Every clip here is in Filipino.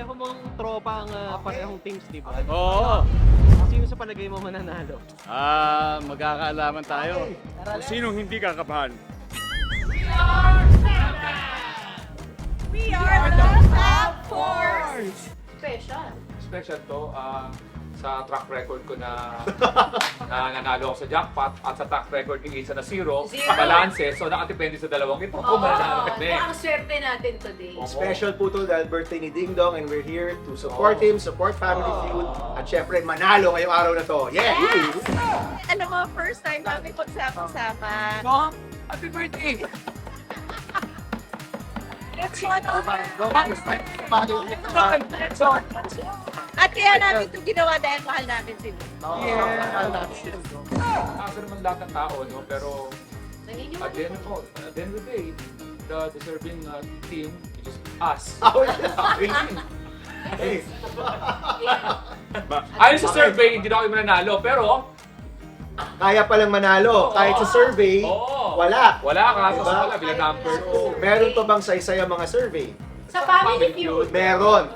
pareho mong tropa ang parehong teams, di ba? Oo. Sino sa palagay mo mananalo? Magkakaalaman tayo. Kung sinong hindi kakabahan. We are the Top Force! Special. Special to sa track record ko na nanalo ako sa jackpot at sa track record ni Isa na zero. Balance. So nakadepende sa dalawang ito kung mananalo kami. Ang swerte natin today. Special po to dahil birthday ni Ding Dong and we're here to support him, support Family Feud, at syempre manalo ngayong araw na to. Yeah! Alam mo, first time namin magsama-sama. Mom, happy birthday! Let's one over. At kaya namin ito ginawa dahil mahal namin sila. Ako naman lahat ng tao, no? Pero Naniniwala. at the end of the day, the deserving team, which is us. Ayon sa survey, hindi na kami mananalo, pero Kaya palang manalo. Kahit sa survey, wala. wala ka, Diba? wala, bilang number. So, meron to bang saysay ang mga survey? Sa Family Feud. Meron.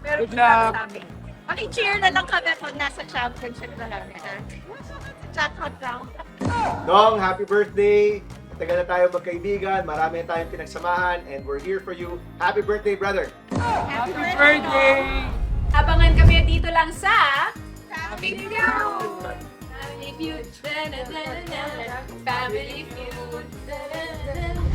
Pero luck. Paki-cheer na lang kami pag nasa championship na kami. Jackpot round. Dong, happy birthday! Tagal na tayo magkaibigan, marami na tayong pinagsamahan, and we're here for you. Happy birthday, brother! Happy birthday! Abangan kami dito lang sa Family Feud! Family Feud. Family Feud.